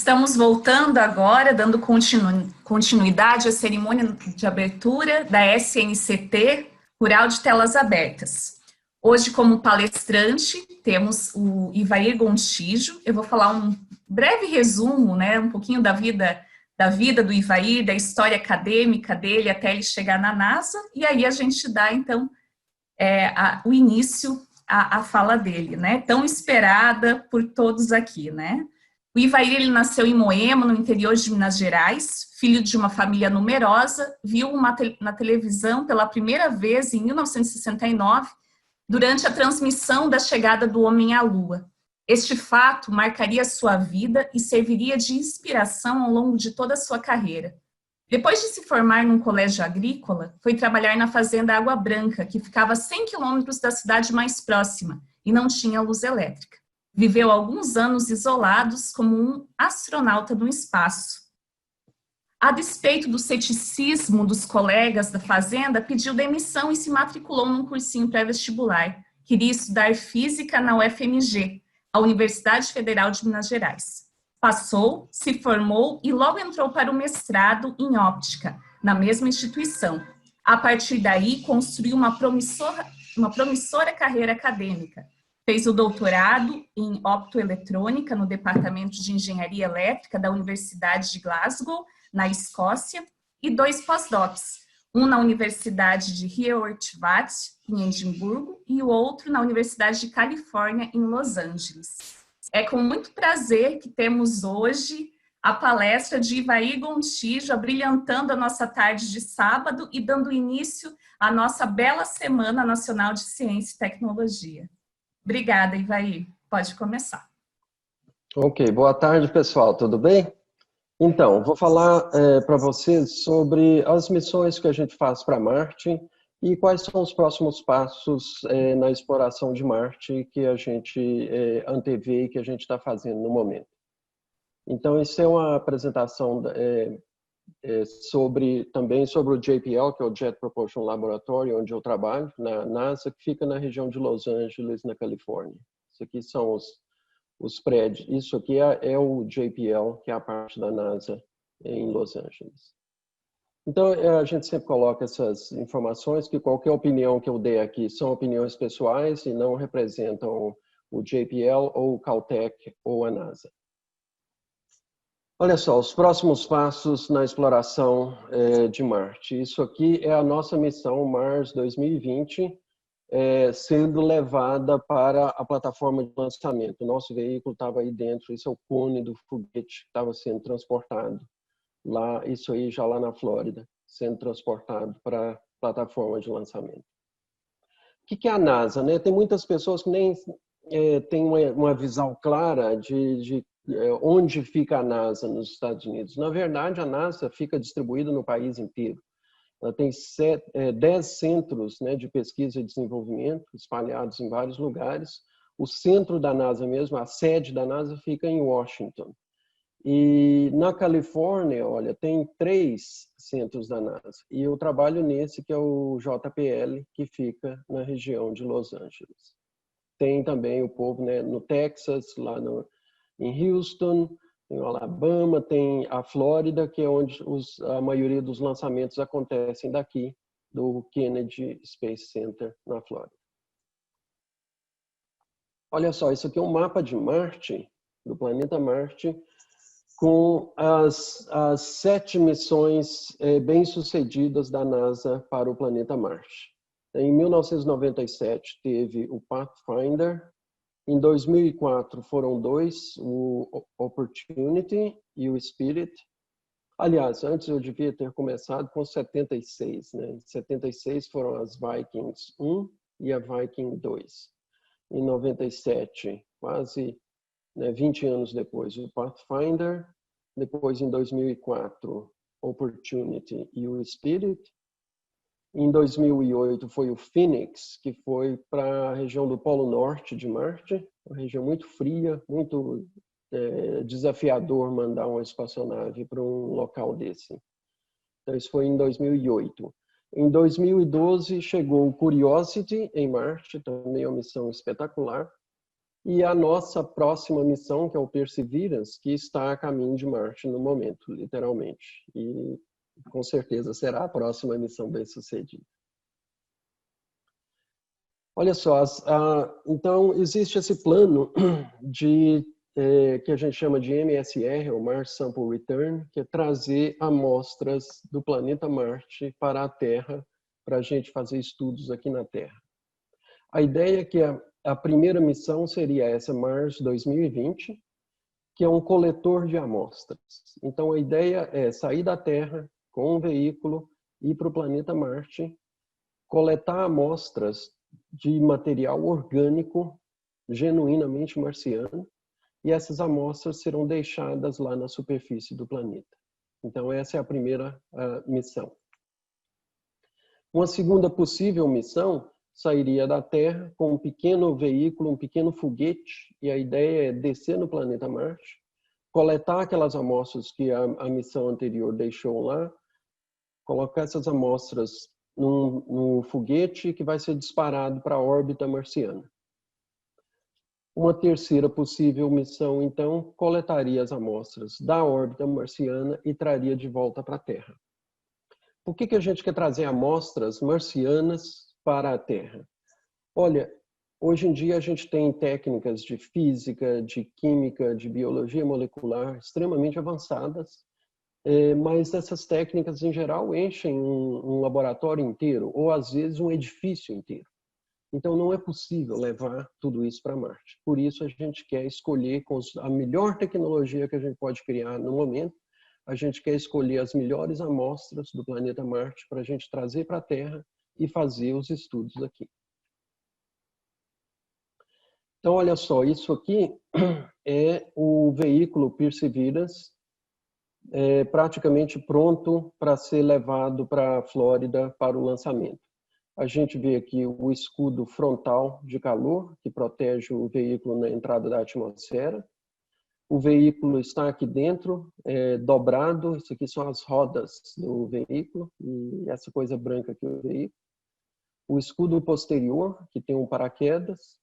Estamos voltando agora, dando continuidade à cerimônia de abertura da SNCT Rural de Telas Abertas. Hoje, como palestrante, temos o Ivair Gontijo. Eu vou falar um breve resumo, né, um pouquinho da vida do Ivair, da história acadêmica dele até ele chegar na NASA, e aí a gente dá, então, o início à fala dele, né, tão esperada por todos aqui, né. O Ivair, ele nasceu em Moema, no interior de Minas Gerais, filho de uma família numerosa, viu na televisão pela primeira vez em 1969, durante a transmissão da chegada do homem à Lua. Este fato marcaria sua vida e serviria de inspiração ao longo de toda a sua carreira. Depois de se formar num colégio agrícola, foi trabalhar na fazenda Água Branca, que ficava a 100 quilômetros da cidade mais próxima e não tinha luz elétrica. Viveu alguns anos isolados como um astronauta no espaço. A despeito do ceticismo dos colegas da fazenda, pediu demissão e se matriculou num cursinho pré-vestibular. Queria estudar física na UFMG, a Universidade Federal de Minas Gerais. Passou, se formou e logo entrou para o mestrado em óptica, na mesma instituição. A partir daí, construiu uma promissora carreira acadêmica. Fez o doutorado em optoeletrônica no Departamento de Engenharia Elétrica da Universidade de Glasgow, na Escócia, e 2 pós-docs, um na Universidade de Howard-Watt, em Edimburgo, e o outro na Universidade de Califórnia, em Los Angeles. É com muito prazer que temos hoje a palestra de Ivair Gontijo, abrilhantando a nossa tarde de sábado e dando início à nossa bela Semana Nacional de Ciência e Tecnologia. Obrigada, Ivair. Pode começar. Ok, boa tarde, pessoal. Tudo bem? Então, vou falar para vocês sobre as missões que a gente faz para Marte e quais são os próximos passos na exploração de Marte que a gente antevê e que a gente está fazendo no momento. Então, isso é uma apresentação também sobre o JPL, que é o Jet Propulsion Laboratory, onde eu trabalho, na NASA, que fica na região de Los Angeles, na Califórnia. Isso aqui são os prédios. Isso aqui é o JPL, que é a parte da NASA em Los Angeles. Então, a gente sempre coloca essas informações, que qualquer opinião que eu dê aqui são opiniões pessoais e não representam o JPL ou o Caltech ou a NASA. Olha só, os próximos passos na exploração de Marte. Isso aqui é a nossa missão Mars 2020, sendo levada para a plataforma de lançamento. O nosso veículo estava aí dentro, isso é o cone do foguete que estava sendo transportado. Lá, isso aí já lá na Flórida, sendo transportado para a plataforma de lançamento. O que é a NASA, né? Tem muitas pessoas que nem têm uma visão clara de onde fica a NASA nos Estados Unidos. Na verdade, a NASA fica distribuída no país inteiro. Ela tem 10 centros, né, de pesquisa e desenvolvimento espalhados em vários lugares. O centro da NASA mesmo, a sede da NASA, fica em Washington. E na Califórnia, olha, tem 3 centros da NASA. E eu trabalho nesse, que é o JPL, que fica na região de Los Angeles. Tem também o povo, né, no Texas, lá em Houston, tem o Alabama, tem a Flórida, que é onde a maioria dos lançamentos acontecem daqui, do Kennedy Space Center, na Flórida. Olha só, isso aqui é um mapa de Marte, do planeta Marte, com as 7 missões bem-sucedidas da NASA para o planeta Marte. Em 1997 teve o Pathfinder. Em 2004 foram 2, o Opportunity e o Spirit. Aliás, antes eu devia ter começado com 76, né? Em 76 foram as Vikings 1 e a Viking 2. Em 97, quase 20 anos depois, o Pathfinder. Depois, em 2004, Opportunity e o Spirit. Em 2008 foi o Phoenix, que foi para a região do Polo Norte de Marte, uma região muito fria, muito desafiador mandar uma espaçonave para um local desse. Então, isso foi em 2008. Em 2012 chegou o Curiosity em Marte, também uma missão espetacular. e a nossa próxima missão, que é o Perseverance, que está a caminho de Marte no momento, literalmente. E com certeza será a próxima missão bem-sucedida. Olha só, então existe esse plano que a gente chama de MSR, ou Mars Sample Return, que é trazer amostras do planeta Marte para a Terra, para a gente fazer estudos aqui na Terra. A ideia é que a primeira missão seria essa Mars 2020, que é um coletor de amostras. Então a ideia é sair da Terra com um veículo, ir para o planeta Marte, coletar amostras de material orgânico genuinamente marciano, e essas amostras serão deixadas lá na superfície do planeta. Então essa é a primeira missão. Uma segunda possível missão sairia da Terra com um pequeno veículo, um pequeno foguete, e a ideia é descer no planeta Marte, coletar aquelas amostras que a missão anterior deixou lá, colocar essas amostras num foguete que vai ser disparado para a órbita marciana. Uma terceira possível missão, então, coletaria as amostras da órbita marciana e traria de volta para a Terra. Por que a gente quer trazer amostras marcianas para a Terra? Olha, hoje em dia a gente tem técnicas de física, de química, de biologia molecular extremamente avançadas, mas essas técnicas, em geral, enchem um laboratório inteiro, ou às vezes um edifício inteiro. Então não é possível levar tudo isso para Marte. Por isso a gente quer escolher a melhor tecnologia que a gente pode criar no momento, a gente quer escolher as melhores amostras do planeta Marte para a gente trazer para a Terra e fazer os estudos aqui. Então olha só, isso aqui é o veículo Perseverance, praticamente pronto para ser levado para a Flórida para o lançamento. A gente vê aqui o escudo frontal de calor, que protege o veículo na entrada da atmosfera. O veículo está aqui dentro, dobrado. Isso aqui são as rodas do veículo, e essa coisa branca aqui é o veículo. O escudo posterior, que tem um paraquedas,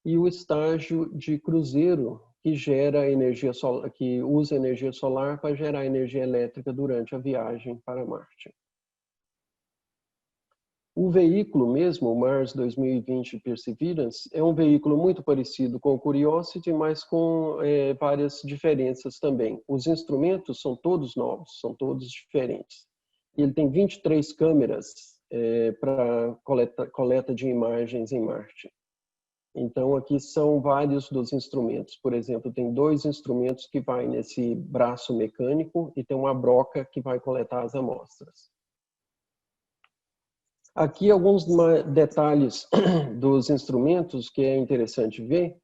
e o estágio de cruzeiro, que gera energia solar, que usa energia solar para gerar energia elétrica durante a viagem para Marte. O veículo mesmo, o Mars 2020 Perseverance, é um veículo muito parecido com o Curiosity, mas com várias diferenças também. Os instrumentos são todos novos, são todos diferentes. Ele tem 23 câmeras para coleta de imagens em Marte. Então aqui são vários dos instrumentos. Por exemplo, tem 2 instrumentos que vai nesse braço mecânico e tem uma broca que vai coletar as amostras. Aqui alguns detalhes dos instrumentos que é interessante ver,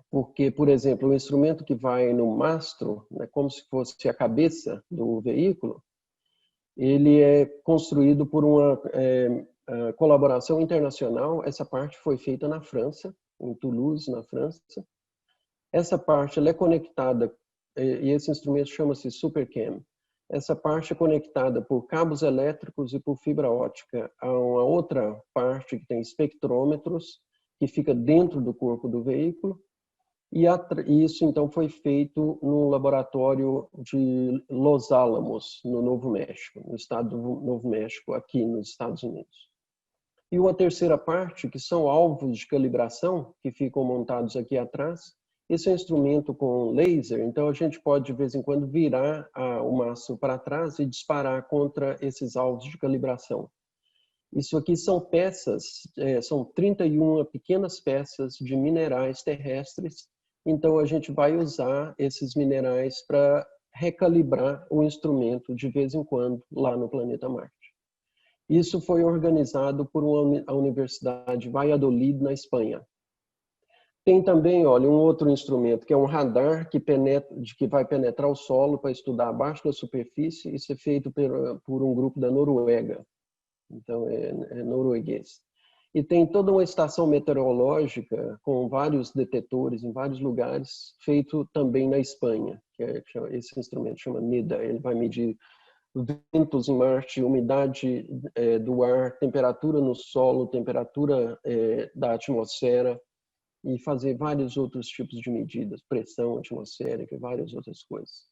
porque, por exemplo, o instrumento que vai no mastro, né, como se fosse a cabeça do veículo, ele é construído por uma colaboração internacional. Essa parte foi feita na França, em Toulouse, na França. Essa parte ela é conectada, e esse instrumento chama-se SuperCam. Essa parte é conectada por cabos elétricos e por fibra óptica a uma outra parte que tem espectrômetros, que fica dentro do corpo do veículo. E isso, então, foi feito no laboratório de Los Alamos, no Novo México, no estado do Novo México, aqui nos Estados Unidos. E uma terceira parte, que são alvos de calibração, que ficam montados aqui atrás. Esse é um instrumento com laser, então a gente pode, de vez em quando, virar o mastro para trás e disparar contra esses alvos de calibração. Isso aqui são peças, são 31 pequenas peças de minerais terrestres, então a gente vai usar esses minerais para recalibrar o instrumento de vez em quando lá no planeta Marte. Isso foi organizado por a Universidade Valladolid, na Espanha. Tem também, olha, um outro instrumento, que é um radar que vai penetrar o solo para estudar abaixo da superfície. Isso é feito por um grupo da Noruega, então é norueguês. E tem toda uma estação meteorológica com vários detetores em vários lugares, feito também na Espanha, esse instrumento chama NIDA. Ele vai medir ventos em Marte, umidade do ar, temperatura no solo, temperatura da atmosfera, e fazer vários outros tipos de medidas, pressão atmosférica e várias outras coisas.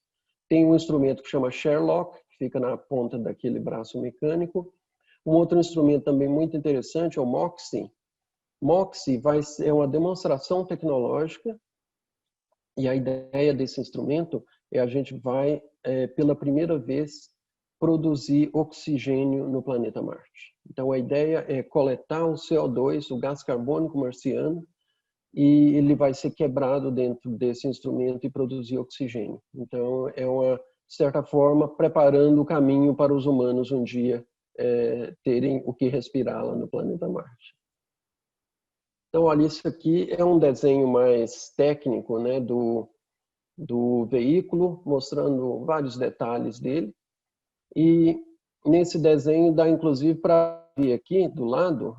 Tem um instrumento que chama Sherlock, que fica na ponta daquele braço mecânico. Um outro instrumento também muito interessante é o MOXIE. MOXIE vai ser uma demonstração tecnológica e a ideia desse instrumento é a gente vai, pela primeira vez, produzir oxigênio no planeta Marte. Então, a ideia é coletar o CO2, o gás carbônico marciano, e ele vai ser quebrado dentro desse instrumento e produzir oxigênio. Então, é uma, de certa forma, preparando o caminho para os humanos um dia terem o que respirar lá no planeta Marte. Então, olha, isso aqui é um desenho mais técnico, né, do veículo, mostrando vários detalhes dele. E nesse desenho dá, inclusive, para ver aqui do lado,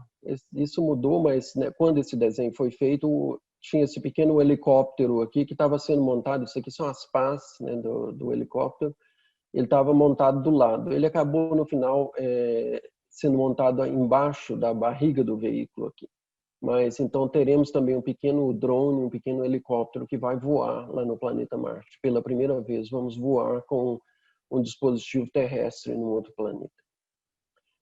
isso mudou, mas né, quando esse desenho foi feito, tinha esse pequeno helicóptero aqui que estava sendo montado. Isso aqui são as pás, né, do helicóptero. Ele estava montado do lado. Ele acabou, no final, sendo montado embaixo da barriga do veículo aqui. Mas então teremos também um pequeno drone, um pequeno helicóptero que vai voar lá no planeta Marte. Pela primeira vez, vamos voar com um dispositivo terrestre no outro planeta.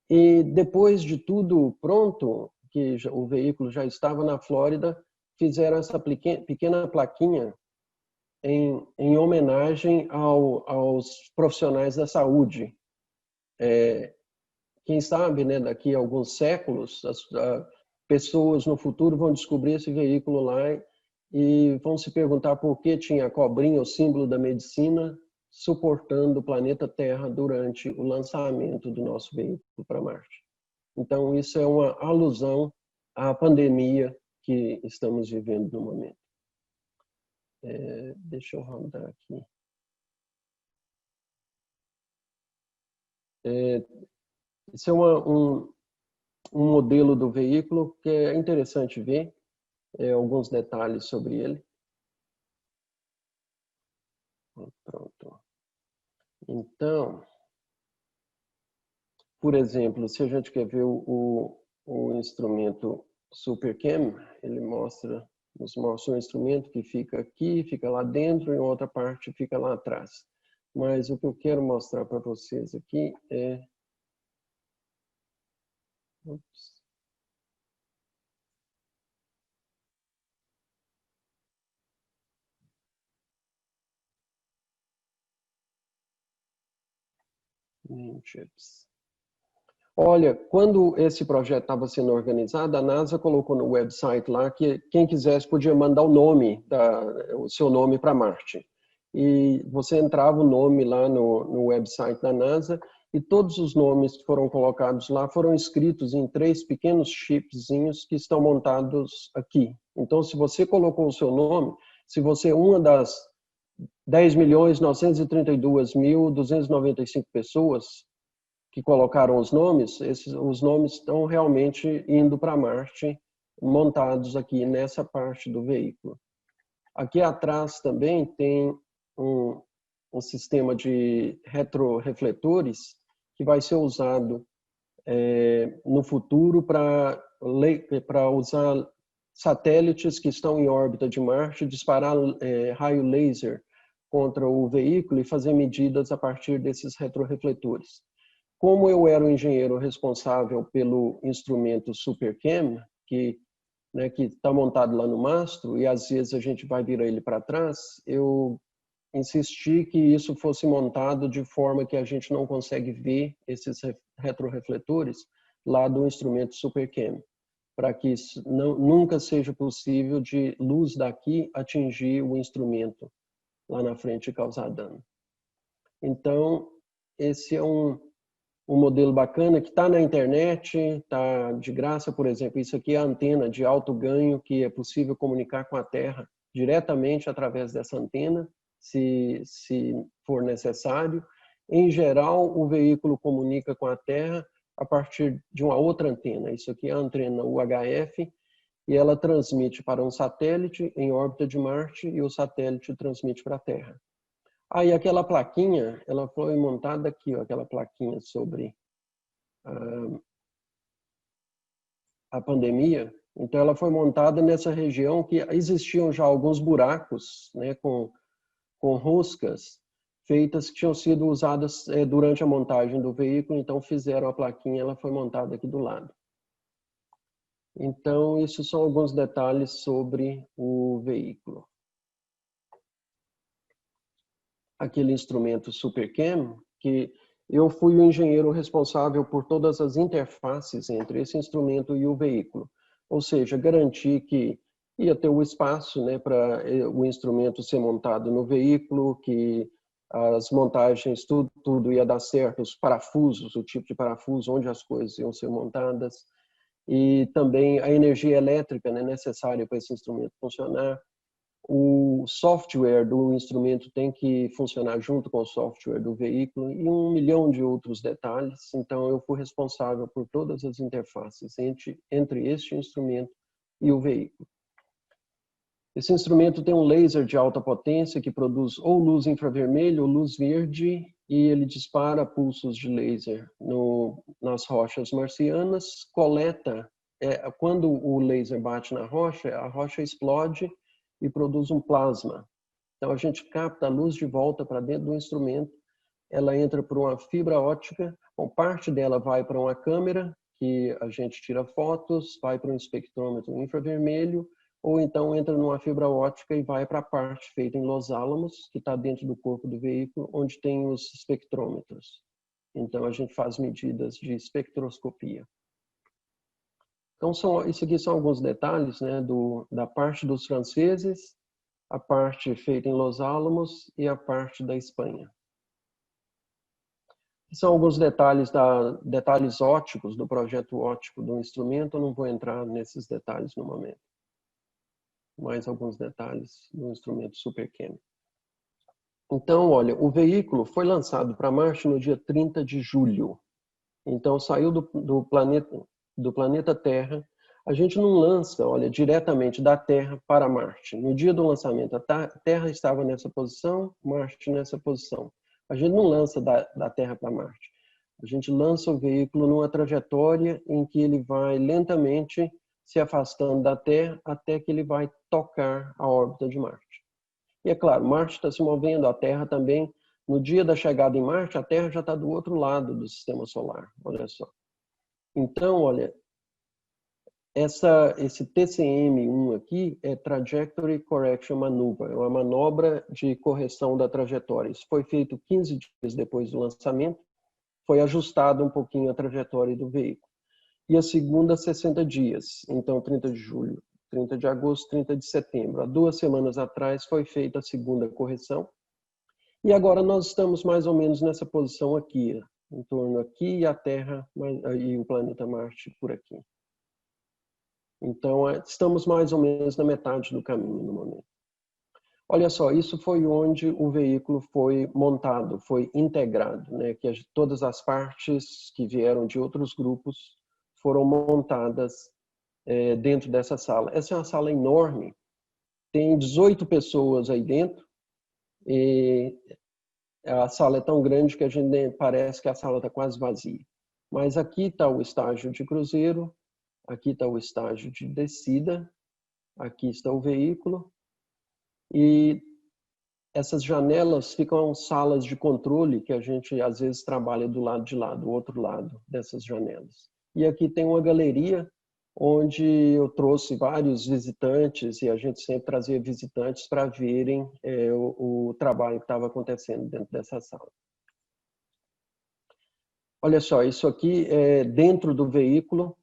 E depois de tudo pronto, que o veículo já estava na Flórida, fizeram essa pequena plaquinha em homenagem aos profissionais da saúde. Quem sabe, né, daqui a alguns séculos, as pessoas no futuro vão descobrir esse veículo lá e vão se perguntar por que tinha a cobrinha, o símbolo da medicina, suportando o planeta Terra durante o lançamento do nosso veículo para Marte. Então, isso é uma alusão à pandemia que estamos vivendo no momento. Deixa eu rodar aqui. Esse é um modelo do veículo que é interessante ver alguns detalhes sobre ele. Pronto. Então, por exemplo, se a gente quer ver o instrumento SuperCam, ele nos mostra um instrumento que fica aqui, fica lá dentro, e outra parte fica lá atrás. Mas o que eu quero mostrar para vocês aqui é... Ups. Chips. Olha, quando esse projeto estava sendo organizado, a NASA colocou no website lá que quem quisesse podia mandar o seu nome para Marte. E você entrava o nome lá no website da NASA e todos os nomes que foram colocados lá foram escritos em 3 pequenos chipzinhos que estão montados aqui. Então, se você colocou o seu nome, se você é uma das 10.932.295 pessoas que colocaram os nomes, os nomes estão realmente indo para Marte, montados aqui nessa parte do veículo. Aqui atrás também tem um sistema de retrorefletores que vai ser usado no futuro para usar satélites que estão em órbita de Marte, disparar raio laser contra o veículo e fazer medidas a partir desses retrorefletores. Como eu era o engenheiro responsável pelo instrumento SuperCam, que está montado lá no mastro, e às vezes a gente vai virar ele para trás, eu insisti que isso fosse montado de forma que a gente não consegue ver esses retrorefletores lá do instrumento SuperCam, para que isso nunca seja possível de luz daqui atingir o instrumento lá na frente e causar dano. Então, esse é um modelo bacana que está na internet, está de graça, por exemplo. Isso aqui é a antena de alto ganho que é possível comunicar com a Terra diretamente através dessa antena, se for necessário. Em geral, o veículo comunica com a Terra a partir de uma outra antena. Isso aqui é a antena UHF e ela transmite para um satélite em órbita de Marte e o satélite transmite para a Terra. Aí aquela plaquinha, ela foi montada aqui, ó, aquela plaquinha sobre a pandemia. Então, ela foi montada nessa região que existiam já alguns buracos, né, com roscas feitas que tinham sido usadas durante a montagem do veículo, então fizeram a plaquinha, ela foi montada aqui do lado. Então, isso são alguns detalhes sobre o veículo. Aquele instrumento SuperCam, que eu fui o engenheiro responsável por todas as interfaces entre esse instrumento e o veículo. Ou seja, garantir que ia ter o espaço, né, para o instrumento ser montado no veículo, que as montagens, tudo ia dar certo, os parafusos, o tipo de parafuso, onde as coisas iam ser montadas, e também a energia elétrica, né, necessária para esse instrumento funcionar. O software do instrumento tem que funcionar junto com o software do veículo e 1 milhão de outros detalhes. Então, eu fui responsável por todas as interfaces entre este instrumento e o veículo. Esse instrumento tem um laser de alta potência que produz ou luz infravermelho ou luz verde, e ele dispara pulsos de laser nas rochas marcianas, coleta, quando o laser bate na rocha, a rocha explode e produz um plasma. Então a gente capta a luz de volta para dentro do instrumento, ela entra por uma fibra óptica, parte dela vai para uma câmera, que a gente tira fotos, vai para um espectrômetro infravermelho, ou então entra numa fibra óptica e vai para a parte feita em Los Alamos, que está dentro do corpo do veículo, onde tem os espectrômetros. Então a gente faz medidas de espectroscopia. Então isso aqui são alguns detalhes, né, da parte dos franceses, a parte feita em Los Alamos e a parte da Espanha. São alguns detalhes ópticos do projeto óptico do instrumento, eu não vou entrar nesses detalhes no momento. Mais alguns detalhes do instrumento SuperCam. Então, olha, o veículo foi lançado para Marte no dia 30 de julho. Então, saiu do planeta Terra. A gente não lança, olha, diretamente da Terra para Marte. No dia do lançamento, a Terra estava nessa posição, Marte nessa posição. A gente não lança da Terra para Marte. A gente lança o veículo numa trajetória em que ele vai lentamente se afastando da Terra até que ele vai tocar a órbita de Marte. E é claro, Marte está se movendo, a Terra também. No dia da chegada em Marte, a Terra já está do outro lado do Sistema Solar, olha só. Então, olha, esse TCM1 aqui é Trajectory Correction Maneuver, é uma manobra de correção da trajetória. Isso foi feito 15 dias depois do lançamento, foi ajustado um pouquinho a trajetória do veículo. E a segunda, 60 dias. Então, 30 de julho, 30 de agosto, 30 de setembro. Há 2 semanas atrás foi feita a segunda correção. E agora nós estamos mais ou menos nessa posição aqui, em torno aqui, e a Terra e o planeta Marte por aqui. Então, estamos mais ou menos na metade do caminho no momento. Olha só, isso foi onde o veículo foi montado, foi integrado, né? Que todas as partes que vieram de outros grupos foram montadas dentro dessa sala. Essa é uma sala enorme, tem 18 pessoas aí dentro, e a sala é tão grande que a gente parece que a sala está quase vazia. Mas aqui está o estágio de cruzeiro, aqui está o estágio de descida, aqui está o veículo, e essas janelas ficam salas de controle que a gente às vezes trabalha do lado de lá, do outro lado dessas janelas. E aqui tem uma galeria onde eu trouxe vários visitantes, e a gente sempre trazia visitantes para verem o trabalho que estava acontecendo dentro dessa sala. Olha só, isso aqui é dentro do veículo,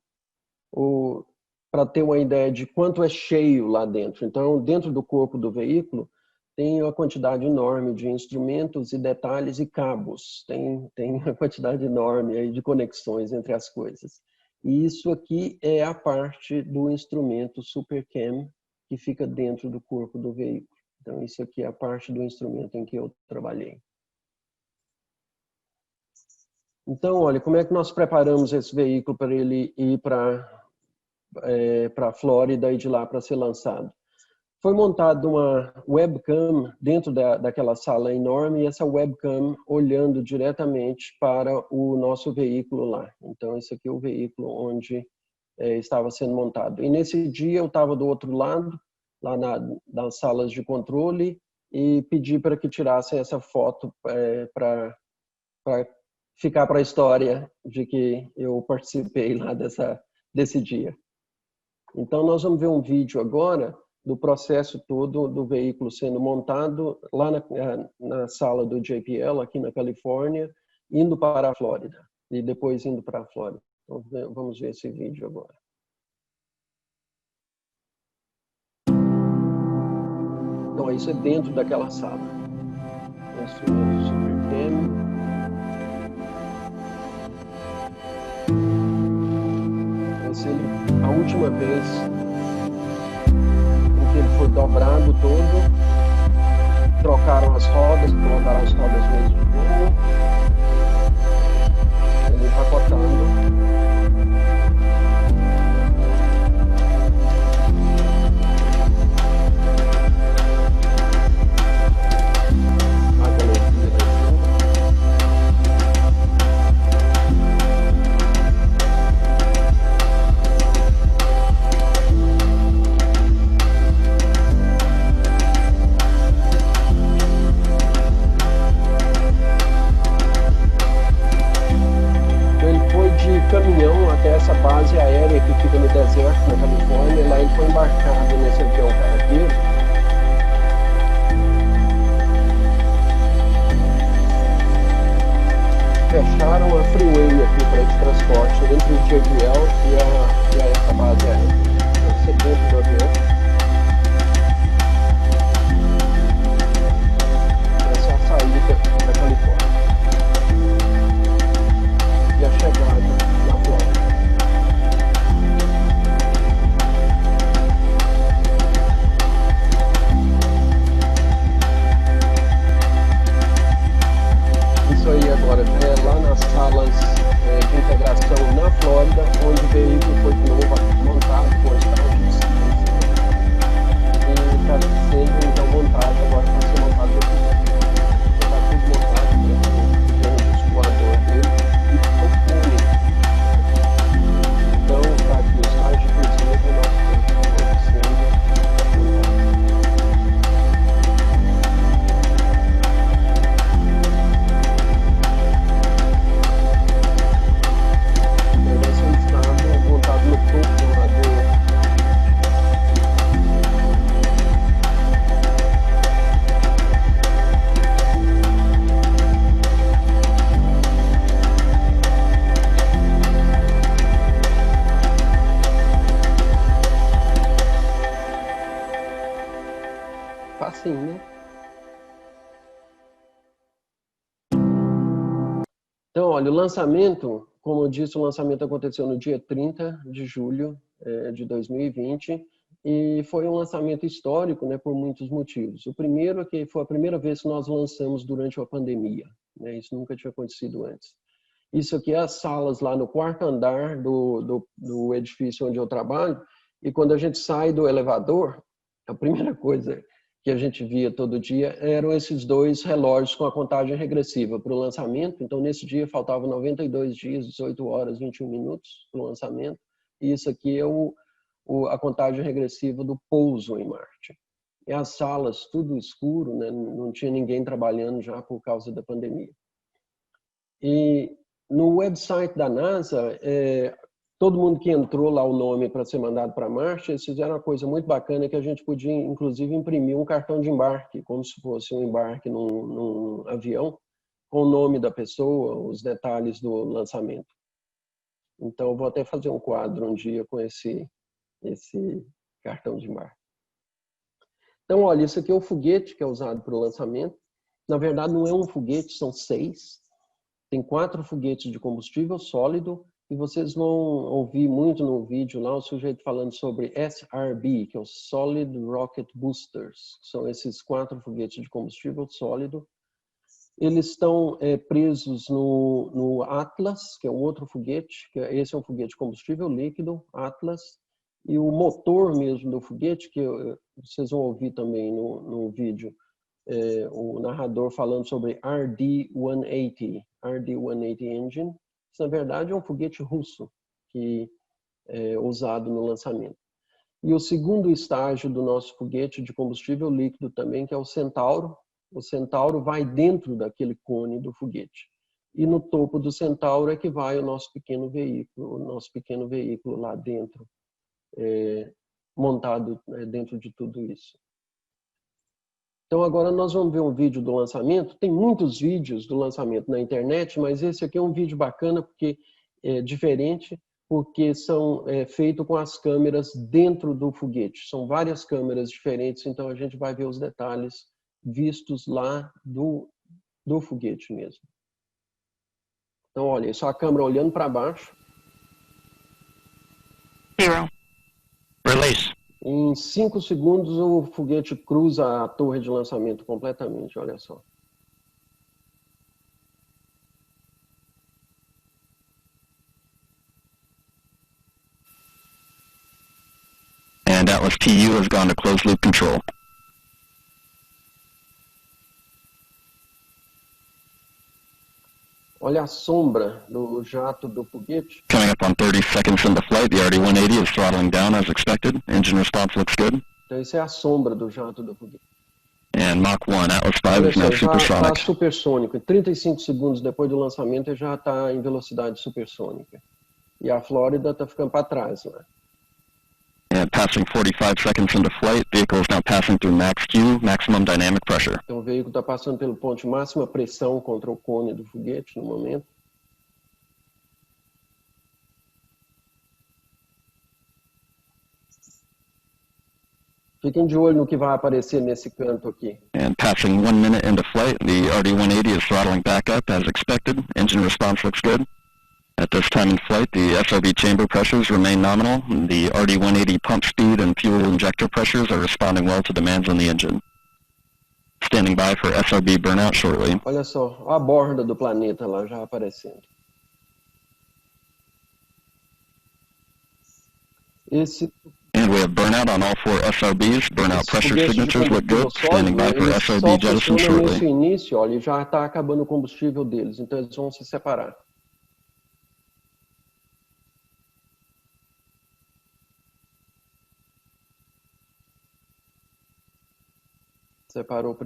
para ter uma ideia de quanto é cheio lá dentro. Então, dentro do corpo do veículo, tem uma quantidade enorme de instrumentos e detalhes e cabos. Tem uma quantidade enorme aí de conexões entre as coisas. E isso aqui é a parte do instrumento SuperCam que fica dentro do corpo do veículo. Então, isso aqui é a parte do instrumento em que eu trabalhei. Então, olha, como é que nós preparamos esse veículo para ele ir para a Flórida e de lá para ser lançado? Foi montada uma webcam dentro daquela sala enorme, e essa webcam olhando diretamente para o nosso veículo lá. Então, esse aqui é o veículo onde estava sendo montado. E nesse dia eu estava do outro lado, lá nas salas de controle, e pedi para que tirassem essa foto para ficar para a história de que eu participei lá desse dia. Então, nós vamos ver um vídeo agora do processo todo do veículo sendo montado lá na sala do JPL, aqui na Califórnia, indo para a Flórida, e depois indo para a Flórida. Então, vamos ver esse vídeo agora. Então, isso é dentro daquela sala. Instrumento super pequeno. Vai ser a última vez em que ele foi dobrado todo. Trocaram as rodas, colocaram as rodas mesmo de novo. Ele empacotando. Caminhão até essa base aérea que fica no deserto, na Califórnia, e lá ele foi embarcado nesse avião cargueiro. Fecharam a freeway aqui para esse transporte entre o JPL e essa base aérea. Esse é dentro do avião. Essa é a saída da Califórnia. E a chegada. Isso aí agora é lá nas salas de integração na Flórida, onde o veículo foi de novo montado com a estrada de distância. E está sendo então montado agora para ser montado aqui. Está tudo montado dentro do escoador dele e ficou único. Então está aqui os mais de cozinha do nosso veículo. Facinho, né? Então, olha, o lançamento, como eu disse, o lançamento aconteceu no dia 30 de julho de 2020 e foi um lançamento histórico, né, por muitos motivos. O primeiro é que foi a primeira vez que nós lançamos durante a pandemia, né? Isso nunca tinha acontecido antes. Isso aqui é as salas lá no quarto andar do edifício onde eu trabalho, e quando a gente sai do elevador, a primeira coisa que a gente via todo dia eram esses dois relógios com a contagem regressiva para o lançamento. Então, nesse dia, faltavam 92 dias, 18 horas, 21 minutos para o lançamento. E isso aqui é a contagem regressiva do pouso em Marte. E as salas, tudo escuro, né? Não tinha ninguém trabalhando já por causa da pandemia. E no website da NASA, todo mundo que entrou lá o nome para ser mandado para Marte, eles fizeram uma coisa muito bacana que a gente podia, inclusive, imprimir um cartão de embarque, como se fosse um embarque num avião, com o nome da pessoa, os detalhes do lançamento. Então, eu vou até fazer um quadro um dia com esse cartão de embarque. Então, olha, isso aqui é o foguete que é usado para o lançamento. Na verdade, não é um foguete, são 6. Tem 4 foguetes de combustível sólido. E vocês vão ouvir muito no vídeo lá o sujeito falando sobre SRB, que é o Solid Rocket Boosters. São esses 4 foguetes de combustível sólido. Eles estão presos no Atlas, que é um outro foguete. Esse é um foguete de combustível líquido, Atlas. E o motor mesmo do foguete, que vocês vão ouvir também no vídeo, o narrador falando sobre RD-180 Engine. Na verdade, é um foguete russo, que usado no lançamento. E o segundo estágio do nosso foguete de combustível líquido também, que é o Centauro. O Centauro vai dentro daquele cone do foguete. E no topo do Centauro é que vai o nosso pequeno veículo lá dentro, montado dentro de tudo isso. Então agora nós vamos ver um vídeo do lançamento. Tem muitos vídeos do lançamento na internet, mas esse aqui é um vídeo bacana porque é diferente, porque são feitos com as câmeras dentro do foguete. São várias câmeras diferentes, então a gente vai ver os detalhes vistos lá do foguete mesmo. Então olha, só a câmera olhando para baixo. Zero. Release. Em 5 segundos o foguete cruza a torre de lançamento completamente, olha só. And Atlas TU has gone to closed loop control. Olha a sombra do jato do foguete. Coming up on 30 seconds into flight, the RD-180 is throttling down as expected. Engine response looks good. Então isso é a sombra do jato do foguete. And Mach 1, Atlas 5 Olha is now só, já está supersonic. supersônico. Em 35 segundos depois do lançamento, ele já está em velocidade supersônica. E a Flórida está ficando para trás, né? And passing 45 seconds into flight, vehicle is now passing through max Q, maximum dynamic pressure. Então o veículo está passando pelo ponto de máxima pressão contra o cone do foguete no momento. Fiquem de olho no que vai aparecer nesse canto aqui. And passing 1 minute into flight, the RD-180 is throttling back up as expected. Engine response looks good. At this time in flight, the SOB chamber pressures remain nominal. The RD-180 pump speed and fuel injector pressures are responding well to demands on the engine. Standing by for SOB burnout shortly. Olha só, a borda do planeta lá já aparecendo. And we have burnout on all 4 SRBs. Burnout pressure signatures look good. Standing by for SRB jettison shortly. Nesse início, olha, já está acabando o combustível deles, então eles vão se separar. Separou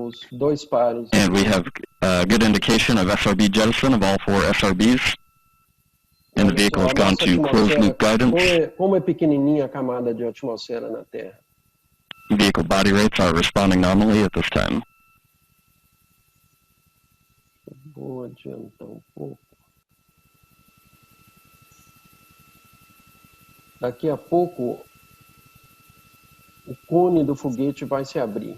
os 2 pares. And we have good indication of SRB jettison of all 4 SRBs. And the vehicle has gone to closed loop guidance. Como é pequenininha a camada de atmosfera na Terra. Vehicle body rates are responding normally at this time. Vou adiantar um pouco. Daqui a pouco o cone do foguete vai se abrir.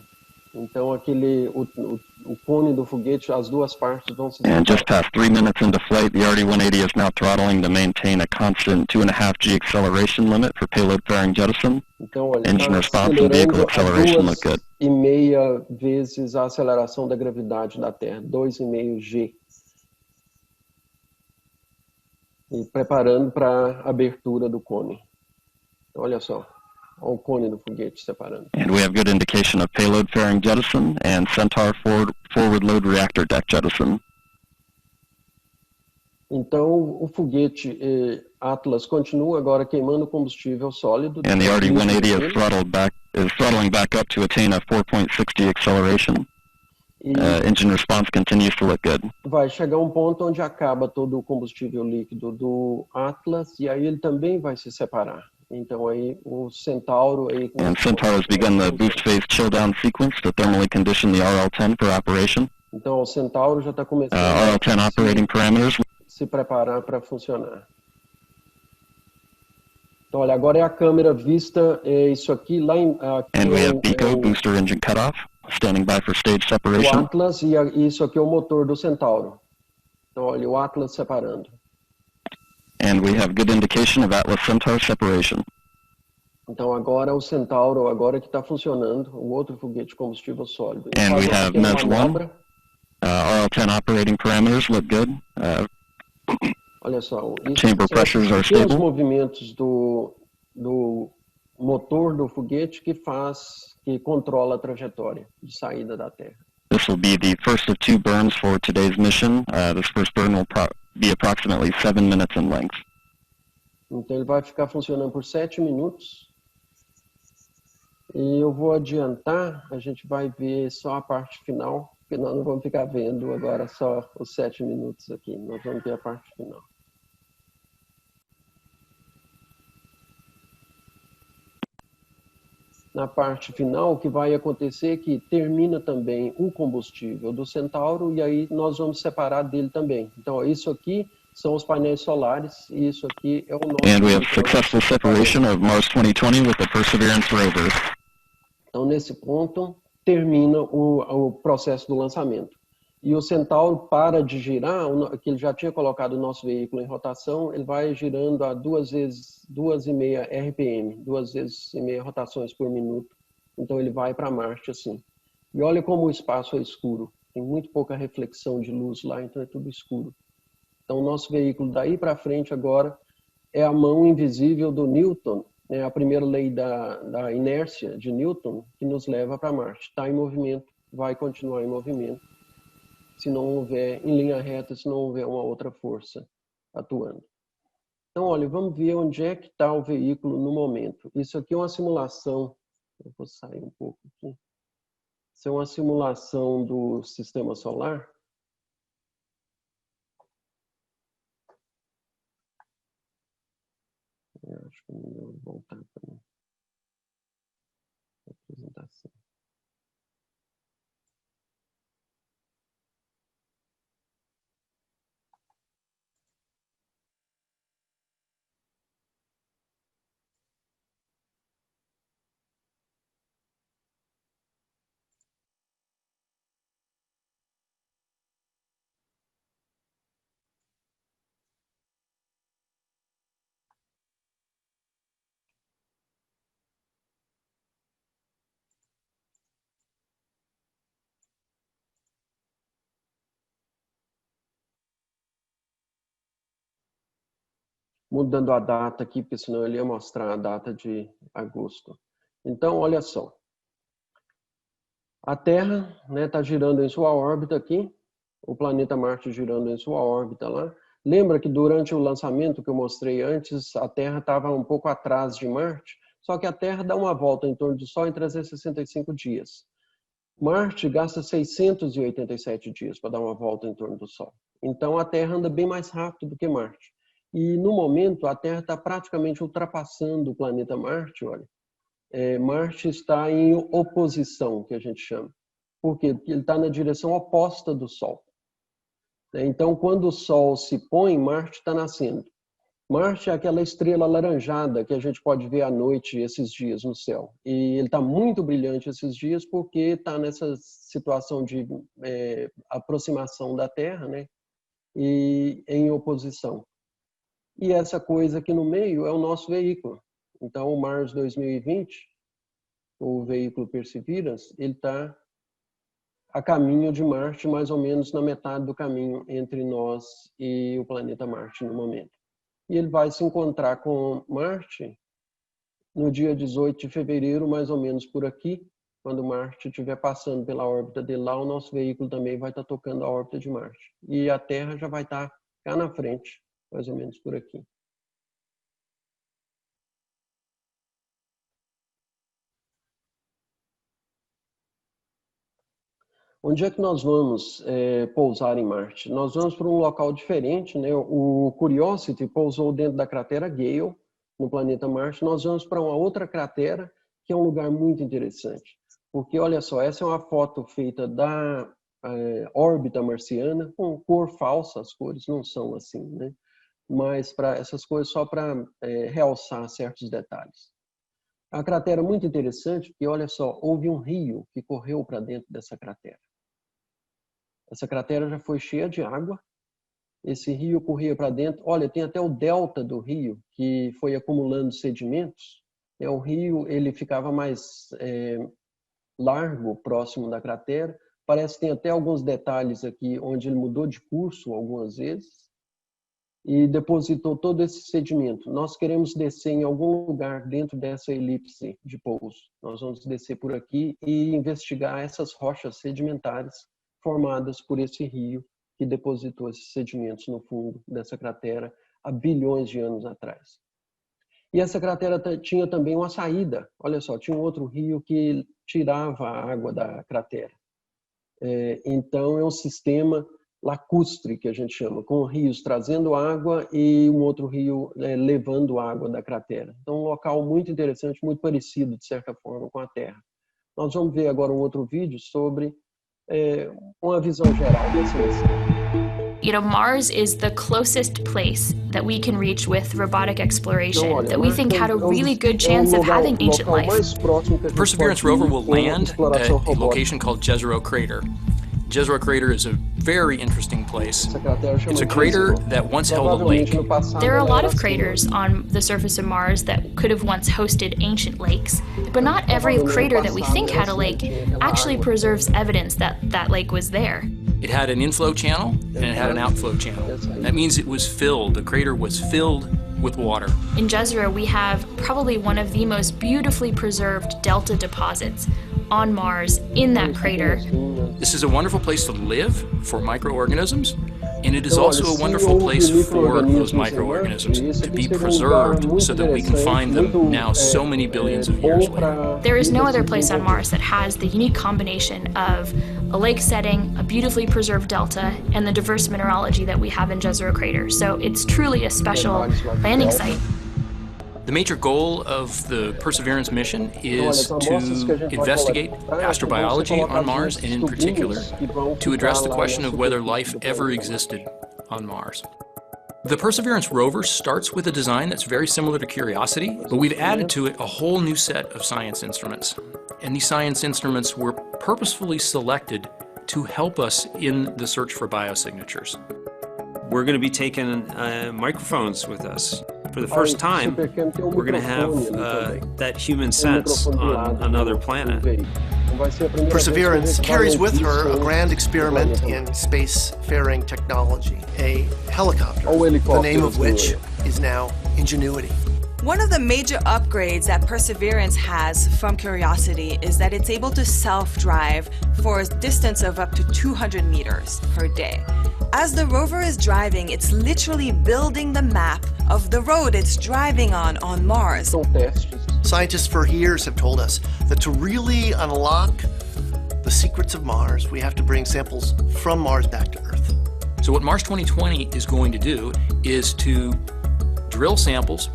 Então o cone do foguete, as 2 partes vão se And just past 3 minutes into flight, the RD-180 is now throttling to maintain a constant 2.5 G acceleration limit for payload fairing jettison. Então, olha, Engine response and vehicle acceleration look good. 2,5 vezes a aceleração da gravidade da Terra, 2,5 G. E preparando para a abertura do cone. Então, olha só. Olha o cone do foguete separando. And we have good indication of payload fairing jettison and Centaur forward load reactor deck jettison. Então o foguete Atlas continua agora queimando combustível sólido. And the RD-180 is throttling back up to attain a 4.6 G acceleration. Engine response continues to look good. Vai chegar um ponto onde acaba todo o combustível líquido do Atlas e aí ele também vai se separar. Então aí o Centauro aí... And Centaur has begun the boost phase chill down sequence to thermally condition the RL-10 for operation. Então o Centauro já está começando RL-10 operating parameters. Se preparar para funcionar. Então olha, agora é a câmera vista, isso aqui lá em... Aqui And we have BECO booster engine cutoff, standing by for stage o separation. Atlas e isso aqui é o motor do Centauro. Então olha, o Atlas separando. And we have good indication of Atlas Centaur separation. Então agora o Centauro, agora que está funcionando, o outro foguete de combustível sólido. And we have MES-1. RL-10 operating parameters look good. Olha só, Chamber pressures are os stable. movimentos do motor do foguete que controla a trajetória de saída da Terra. This will be the first of 2 burns for today's mission. This first burn will be approximately 7 minutes in length. Então ele vai ficar funcionando por 7 minutos. E eu vou adiantar, a gente vai ver só a parte final, porque nós não vamos ficar vendo agora só os 7 minutos aqui, nós vamos ver a parte final. Na parte final, o que vai acontecer é que termina também o combustível do Centauro e aí nós vamos separar dele também. Então, ó, isso aqui são os painéis solares e isso aqui é o nosso... And we have successful separation of Mars 2020 with the Perseverance rover. Então, nesse ponto, termina o processo do lançamento. E o Centauro para de girar, que ele já tinha colocado o nosso veículo em rotação, ele vai girando a 2,5 RPM, 2,5 rotações por minuto. Então ele vai para Marte assim. E olha como o espaço é escuro. Tem muito pouca reflexão de luz lá, então é tudo escuro. Então o nosso veículo daí para frente agora é a mão invisível do Newton, né, a primeira lei da inércia de Newton, que nos leva para Marte. Está em movimento, vai continuar em movimento. Se não houver em linha reta, se não houver uma outra força atuando. Então, olha, vamos ver onde é que está o veículo no momento. Isso aqui é uma simulação, eu vou sair um pouco aqui. Isso é uma simulação do sistema solar. Eu acho que é melhor voltar para a apresentação. Mudando a data aqui, porque senão ele ia mostrar a data de agosto. Então, olha só. A Terra está girando em sua órbita aqui, o planeta Marte girando em sua órbita lá. Lembra que durante o lançamento que eu mostrei antes, a Terra estava um pouco atrás de Marte, só que a Terra dá uma volta em torno do Sol em 365 dias. Marte gasta 687 dias para dar uma volta em torno do Sol. Então a Terra anda bem mais rápido do que Marte. E no momento a Terra está praticamente ultrapassando o planeta Marte, olha. Marte está em oposição, que a gente chama. Por quê? Porque ele está na direção oposta do Sol. Então, quando o Sol se põe, Marte está nascendo. Marte é aquela estrela alaranjada que a gente pode ver à noite esses dias no céu. E ele está muito brilhante esses dias porque está nessa situação de aproximação da Terra, né? E em oposição. E essa coisa aqui no meio é o nosso veículo. Então, o Mars 2020, o veículo Perseverance, ele está a caminho de Marte, mais ou menos na metade do caminho entre nós e o planeta Marte no momento. E ele vai se encontrar com Marte no dia 18 de fevereiro, mais ou menos por aqui. Quando Marte estiver passando pela órbita dele lá, o nosso veículo também vai estar tocando a órbita de Marte. E a Terra já vai estar cá na frente, mais ou menos por aqui. Onde é que nós vamos pousar em Marte? Nós vamos para um local diferente, né? O Curiosity pousou dentro da cratera Gale, no planeta Marte. Nós vamos para uma outra cratera, que é um lugar muito interessante. Porque, olha só, essa é uma foto feita da órbita marciana, com cor falsa, as cores não são assim, né? Mas para essas coisas só para realçar certos detalhes. A cratera é muito interessante, porque, olha só, houve um rio que correu para dentro dessa cratera. Essa cratera já foi cheia de água, esse rio corria para dentro. Olha, tem até o delta do rio, que foi acumulando sedimentos. O rio ele ficava mais largo, próximo da cratera. Parece que tem até alguns detalhes aqui, onde ele mudou de curso algumas vezes e depositou todo esse sedimento. Nós queremos descer em algum lugar dentro dessa elipse de pouso. Nós vamos descer por aqui e investigar essas rochas sedimentares formadas por esse rio que depositou esses sedimentos no fundo dessa cratera há bilhões de anos atrás. E essa cratera tinha também uma saída. Olha só, tinha um outro rio que tirava a água da cratera. Então, é um sistema lacustre, que a gente chama, com rios trazendo água e um outro rio levando água da cratera. Então, um local muito interessante, muito parecido, de certa forma, com a Terra. Nós vamos ver agora um outro vídeo sobre uma visão geral dessa missão. You know, Mars is the closest place that we can reach with robotic exploration that we think had a really good chance of having ancient life. Perseverance rover will land at a location called Jezero Crater. Jezero Crater is a very interesting place. It's a crater that once held a lake. There are a lot of craters on the surface of Mars that could have once hosted ancient lakes, but not every crater that we think had a lake actually preserves evidence that that lake was there. It had an inflow channel and it had an outflow channel. That means it was filled, the crater was filled with water. In Jezero, we have probably one of the most beautifully preserved delta deposits on Mars in that crater. This is a wonderful place to live for microorganisms, and it is also a wonderful place for those microorganisms to be preserved so that we can find them now so many billions of years later. There is no other place on Mars that has the unique combination of a lake setting, a beautifully preserved delta, and the diverse mineralogy that we have in Jezero Crater. So it's truly a special landing site. The major goal of the Perseverance mission is to investigate astrobiology on Mars, and in particular, to address the question of whether life ever existed on Mars. The Perseverance rover starts with a design that's very similar to Curiosity, but we've added to it a whole new set of science instruments. And these science instruments were purposefully selected to help us in the search for biosignatures. We're going to be taking microphones with us. For the first time, we're going to have that human sense on another planet. Perseverance carries with her a grand experiment in spacefaring technology, a helicopter, the name of which is now Ingenuity. One of the major upgrades that Perseverance has from Curiosity is that it's able to self-drive for a distance of up to 200 meters per day. As the rover is driving, it's literally building the map of the road it's driving on Mars. Scientists for years have told us that to really unlock the secrets of Mars, we have to bring samples from Mars back to Earth. So what Mars 2020 is going to do is to drill samples,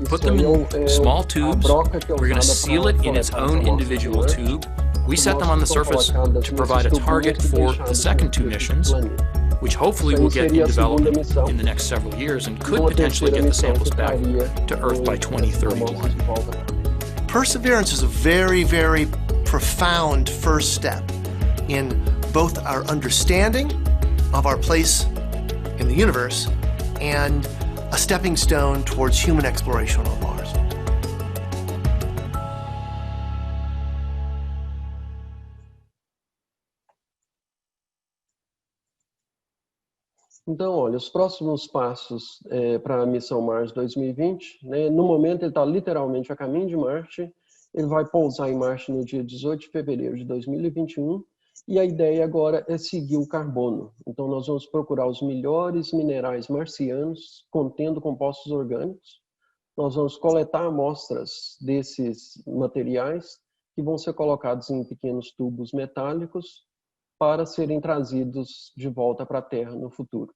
put them in small tubes, we're going to seal it in its own individual tube. We set them on the surface to provide a target for the second two missions, which hopefully will get in development in the next several years and could potentially get the samples back to Earth by 2031. Perseverance is a very, very profound first step in both our understanding of our place in the universe and a stepping stone towards human exploration on Mars. Então, olha, os próximos passos para a missão Mars 2020, né, no momento ele está literalmente a caminho de Marte, ele vai pousar em Marte no dia 18 de fevereiro de 2021, e a ideia agora é seguir o carbono. Então, nós vamos procurar os melhores minerais marcianos contendo compostos orgânicos. Nós vamos coletar amostras desses materiais que vão ser colocados em pequenos tubos metálicos para serem trazidos de volta para a Terra no futuro.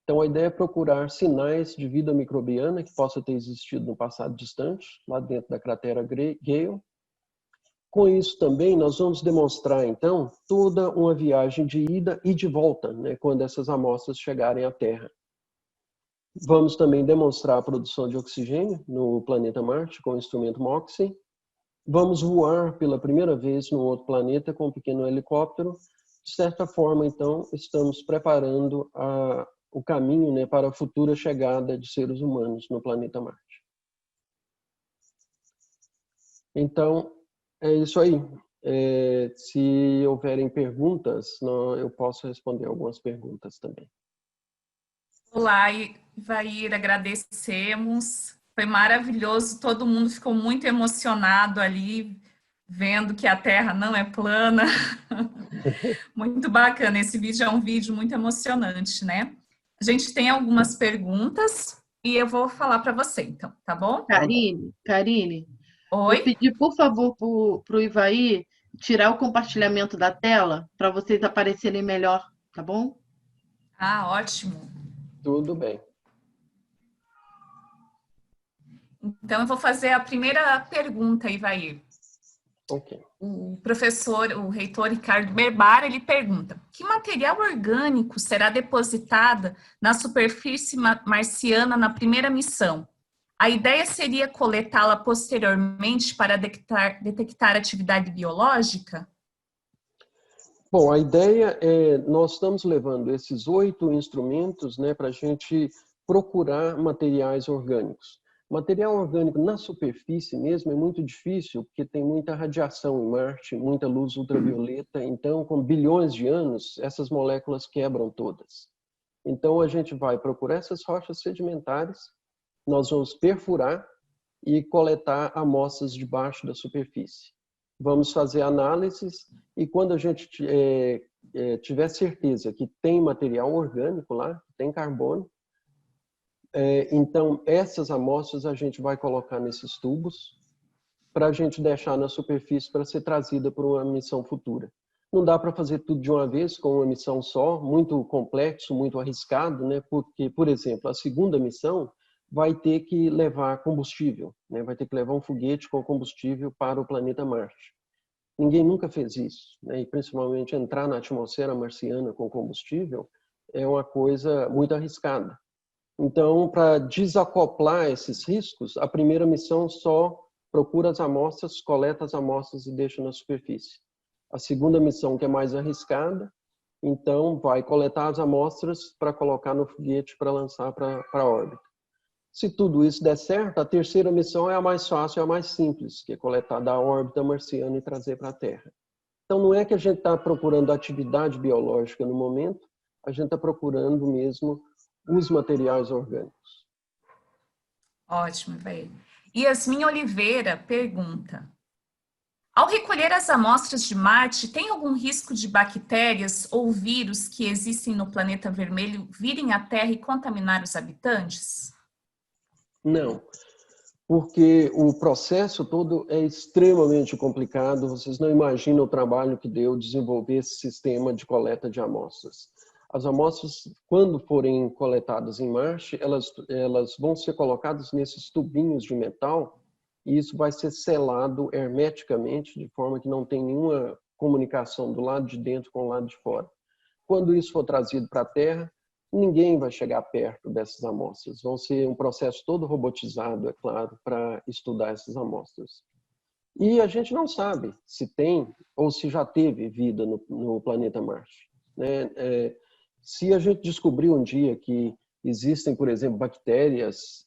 Então, a ideia é procurar sinais de vida microbiana que possa ter existido no passado distante, lá dentro da cratera Gale. Com isso também, nós vamos demonstrar, então, toda uma viagem de ida e de volta, né, quando essas amostras chegarem à Terra. Vamos também demonstrar a produção de oxigênio no planeta Marte com o instrumento MOXIE. Vamos voar pela primeira vez num outro planeta com um pequeno helicóptero. De certa forma, então, estamos preparando o caminho, né, para a futura chegada de seres humanos no planeta Marte. Então, é isso aí. Se houverem perguntas, eu posso responder algumas perguntas também. Olá, Ivair, agradecemos. Foi maravilhoso, todo mundo ficou muito emocionado ali, vendo que a Terra não é plana. Muito bacana, esse vídeo é um vídeo muito emocionante, né? A gente tem algumas perguntas, e eu vou falar para você, então, tá bom? Karine, Oi? vou pedir, por favor, para o Ivaí tirar o compartilhamento da tela para vocês aparecerem melhor, tá bom? Ah, ótimo. Tudo bem. Então, eu vou fazer a primeira pergunta, Ivaí. Ok. O professor, o reitor Ricardo Berbar, ele pergunta: que material orgânico será depositado na superfície marciana na primeira missão? A ideia seria coletá-la posteriormente para detectar atividade biológica? Bom, a ideia é, nós estamos levando esses 8 instrumentos, né, para a gente procurar materiais orgânicos. Material orgânico na superfície mesmo é muito difícil, porque tem muita radiação em Marte, muita luz ultravioleta, então com bilhões de anos, essas moléculas quebram todas. Então a gente vai procurar essas rochas sedimentares, nós vamos perfurar e coletar amostras debaixo da superfície. Vamos fazer análises e quando a gente tiver certeza que tem material orgânico lá, tem carbono, então essas amostras a gente vai colocar nesses tubos para a gente deixar na superfície para ser trazida para uma missão futura. Não dá para fazer tudo de uma vez com uma missão só, muito complexo, muito arriscado, né? Porque, por exemplo, a segunda missão vai ter que levar combustível, né? Vai ter que levar um foguete com combustível para o planeta Marte. Ninguém nunca fez isso, né? E principalmente entrar na atmosfera marciana com combustível é uma coisa muito arriscada. Então, para desacoplar esses riscos, a primeira missão só procura as amostras, coleta as amostras e deixa na superfície. A segunda missão, que é mais arriscada, então vai coletar as amostras para colocar no foguete para lançar para a órbita. Se tudo isso der certo, a terceira missão é a mais fácil, é a mais simples, que é coletar da órbita marciana e trazer para a Terra. Então, não é que a gente está procurando atividade biológica no momento, a gente está procurando mesmo os materiais orgânicos. Ótimo, Ivaí. Yasmin Oliveira pergunta: ao recolher as amostras de Marte, tem algum risco de bactérias ou vírus que existem no planeta vermelho virem à Terra e contaminar os habitantes? Não, porque o processo todo é extremamente complicado. Vocês não imaginam o trabalho que deu desenvolver esse sistema de coleta de amostras. As amostras, quando forem coletadas em Marte, elas vão ser colocadas nesses tubinhos de metal e isso vai ser selado hermeticamente, de forma que não tem nenhuma comunicação do lado de dentro com o lado de fora. Quando isso for trazido para a Terra, ninguém vai chegar perto dessas amostras. Vão ser um processo todo robotizado, é claro, para estudar essas amostras. E a gente não sabe se tem ou se já teve vida no planeta Marte, né? Se a gente descobrir um dia que existem, por exemplo, bactérias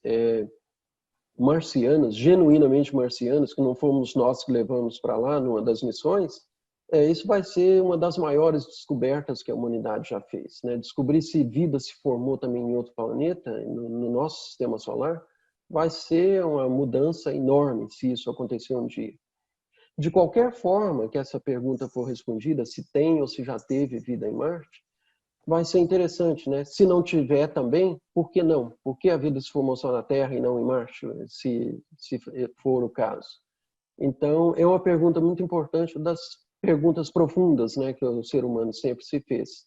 marcianas, genuinamente marcianas, que não fomos nós que levamos para lá numa das missões, isso vai ser uma das maiores descobertas que a humanidade já fez, né? Descobrir se vida se formou também em outro planeta, no nosso sistema solar, vai ser uma mudança enorme se isso acontecer um dia. De qualquer forma que essa pergunta for respondida, se tem ou se já teve vida em Marte, vai ser interessante, né? Se não tiver também, por que não? Por que a vida se formou só na Terra e não em Marte, se for o caso? Então, é uma pergunta muito importante, das perguntas profundas, né, que o ser humano sempre se fez.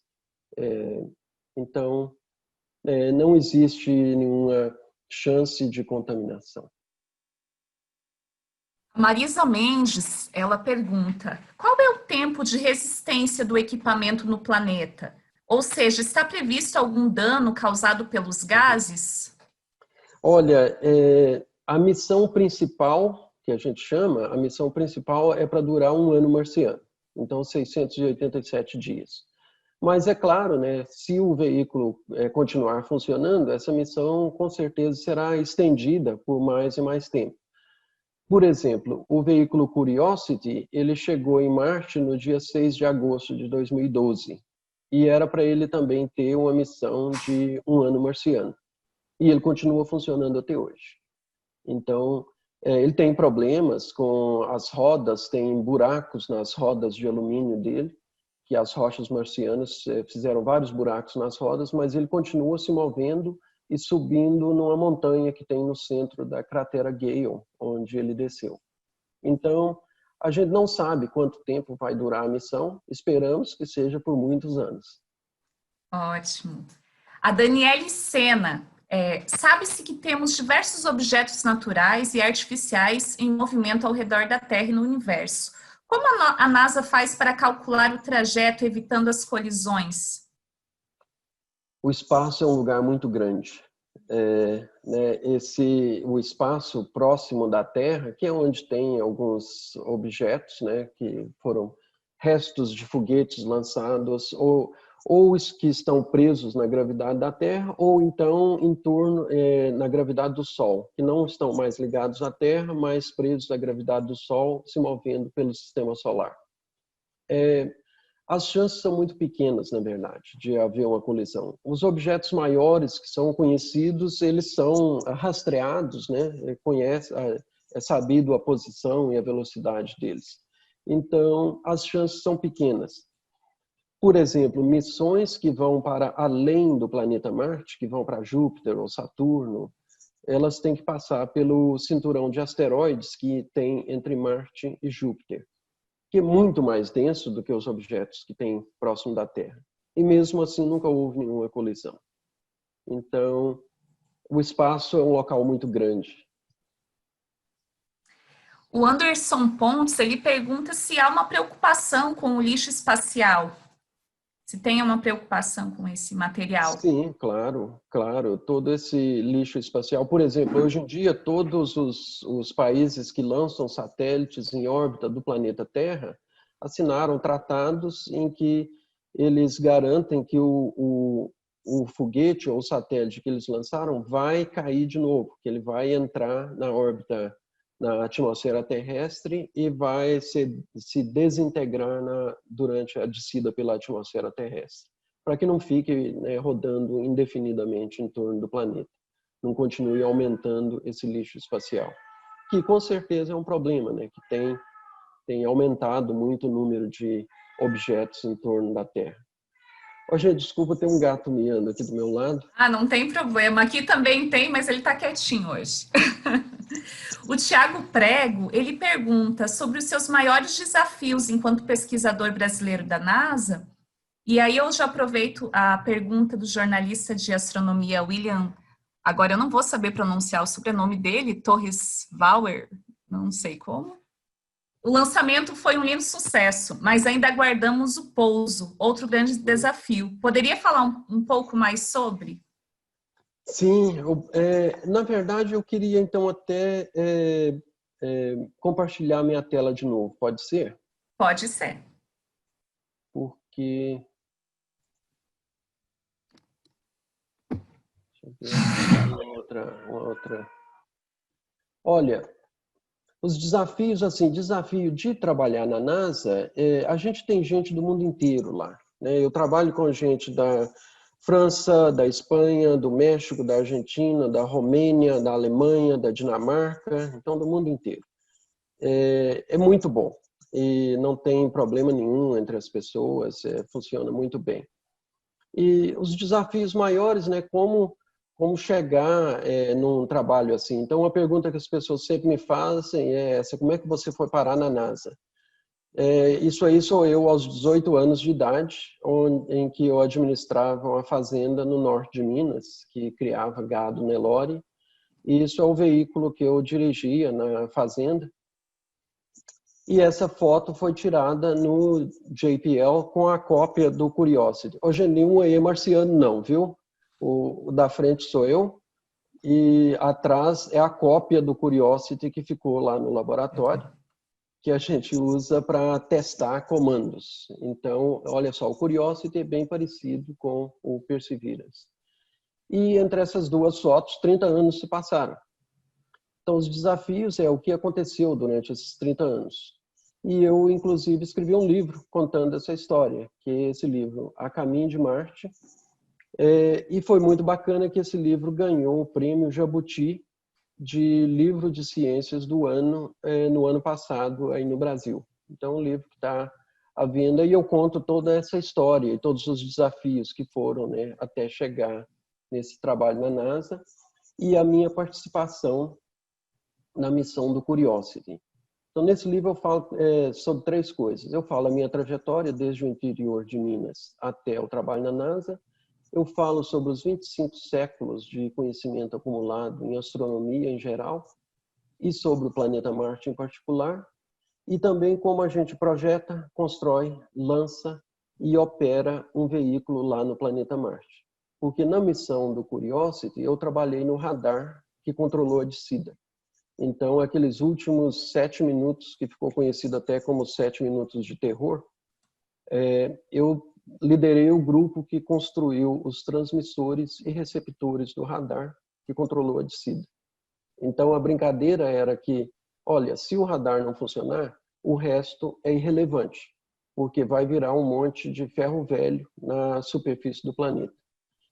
Então, não existe nenhuma chance de contaminação. Marisa Mendes, ela pergunta: qual é o tempo de resistência do equipamento no planeta? Ou seja, está previsto algum dano causado pelos gases? Olha, a missão principal, que a gente chama, a missão principal é para durar um ano marciano. Então, 687 dias. Mas é claro, né, se o veículo continuar funcionando, essa missão com certeza será estendida por mais e mais tempo. Por exemplo, o veículo Curiosity, ele chegou em Marte no dia 6 de agosto de 2012. E era para ele também ter uma missão de um ano marciano. E ele continua funcionando até hoje. Então, ele tem problemas com as rodas, tem buracos nas rodas de alumínio dele, que as rochas marcianas fizeram vários buracos nas rodas, mas ele continua se movendo e subindo numa montanha que tem no centro da cratera Gale, onde ele desceu. Então, a gente não sabe quanto tempo vai durar a missão, esperamos que seja por muitos anos. Ótimo. A Daniele Sena, sabe-se que temos diversos objetos naturais e artificiais em movimento ao redor da Terra e no universo. Como a NASA faz para calcular o trajeto evitando as colisões? O espaço é um lugar muito grande. O espaço próximo da Terra, que é onde tem alguns objetos, né, que foram restos de foguetes lançados, ou os que estão presos na gravidade da Terra, ou então em torno na gravidade do Sol, que não estão mais ligados à Terra, mas presos à gravidade do Sol, se movendo pelo sistema solar. As chances são muito pequenas, na verdade, de haver uma colisão. Os objetos maiores que são conhecidos, eles são rastreados, né? É sabido a posição e a velocidade deles. Então, as chances são pequenas. Por exemplo, missões que vão para além do planeta Marte, que vão para Júpiter ou Saturno, elas têm que passar pelo cinturão de asteroides que tem entre Marte e Júpiter, que é muito mais denso do que os objetos que tem próximo da Terra. E mesmo assim nunca houve nenhuma colisão. Então, o espaço é um local muito grande. O Anderson Pontes, ele pergunta se há uma preocupação com o lixo espacial. Se tem uma preocupação com esse material. Sim, claro. Todo esse lixo espacial, por exemplo, hoje em dia todos os países que lançam satélites em órbita do planeta Terra assinaram tratados em que eles garantem que o foguete ou o satélite que eles lançaram vai cair de novo, que ele vai entrar na órbita, na atmosfera terrestre e vai se desintegrar durante a descida pela atmosfera terrestre, para que não fique, né, rodando indefinidamente em torno do planeta, não continue aumentando esse lixo espacial, que com certeza é um problema, né, que tem aumentado muito o número de objetos em torno da Terra. Ô, gente, desculpa, tem um gato miando aqui do meu lado. Ah, não tem problema. Aqui também tem, mas ele está quietinho hoje. O Tiago Prego, ele pergunta sobre os seus maiores desafios enquanto pesquisador brasileiro da NASA. E aí eu já aproveito a pergunta do jornalista de astronomia William, agora eu não vou saber pronunciar o sobrenome dele, Torres Bauer, não sei como. O lançamento foi um lindo sucesso, mas ainda aguardamos o pouso, outro grande desafio. Poderia falar um pouco mais sobre? Sim, na verdade eu queria então até compartilhar minha tela de novo, pode ser? Pode ser. Porque... Deixa eu ver uma outra... Olha, os desafios, assim, desafio de trabalhar na NASA, a gente tem gente do mundo inteiro lá, né? Eu trabalho com gente da França, da Espanha, do México, da Argentina, da Romênia, da Alemanha, da Dinamarca, então do mundo inteiro. É muito bom e não tem problema nenhum entre as pessoas, funciona muito bem. E os desafios maiores, né, como chegar num trabalho assim. Então, uma pergunta que as pessoas sempre me fazem é essa: como é que você foi parar na NASA? Isso aí sou eu aos 18 anos de idade, em que eu administrava uma fazenda no norte de Minas, que criava gado Nelore. E isso é o veículo que eu dirigia na fazenda. E essa foto foi tirada no JPL com a cópia do Curiosity. Hoje nenhum aí é marciano não, viu? O da frente sou eu e atrás é a cópia do Curiosity que ficou lá no laboratório, que a gente usa para testar comandos. Então, olha só, o Curiosity é bem parecido com o Perseverance. E entre essas duas fotos, 30 anos se passaram. Então, os desafios é o que aconteceu durante esses 30 anos. E eu, inclusive, escrevi um livro contando essa história, que é esse livro, A Caminho de Marte. E foi muito bacana que esse livro ganhou o prêmio Jabuti de livro de ciências do ano, no ano passado, aí no Brasil. Então, o livro que está à venda, e eu conto toda essa história e todos os desafios que foram, né, até chegar nesse trabalho na NASA, e a minha participação na missão do Curiosity. Então, nesse livro eu falo sobre 3 coisas. Eu falo a minha trajetória desde o interior de Minas até o trabalho na NASA. Eu falo sobre os 25 séculos de conhecimento acumulado em astronomia em geral e sobre o planeta Marte em particular. E também como a gente projeta, constrói, lança e opera um veículo lá no planeta Marte. Porque na missão do Curiosity eu trabalhei no radar que controlou a descida. Então, aqueles últimos 7 minutos, que ficou conhecido até como 7 minutos de terror, eu liderei o grupo que construiu os transmissores e receptores do radar que controlou a descida. Então, a brincadeira era que, olha, se o radar não funcionar, o resto é irrelevante, porque vai virar um monte de ferro velho na superfície do planeta.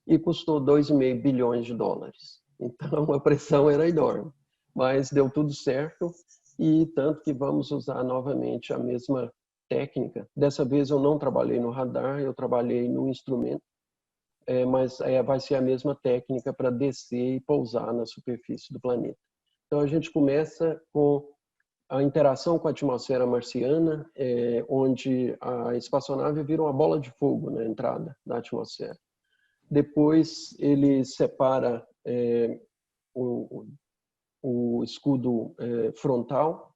E custou 2,5 bilhões de dólares. Então, a pressão era enorme. Mas deu tudo certo, e tanto que vamos usar novamente a mesma técnica. Dessa vez eu não trabalhei no radar, eu trabalhei no instrumento, mas vai ser a mesma técnica para descer e pousar na superfície do planeta. Então a gente começa com a interação com a atmosfera marciana, onde a espaçonave vira uma bola de fogo na entrada da atmosfera. Depois ele separa o escudo frontal.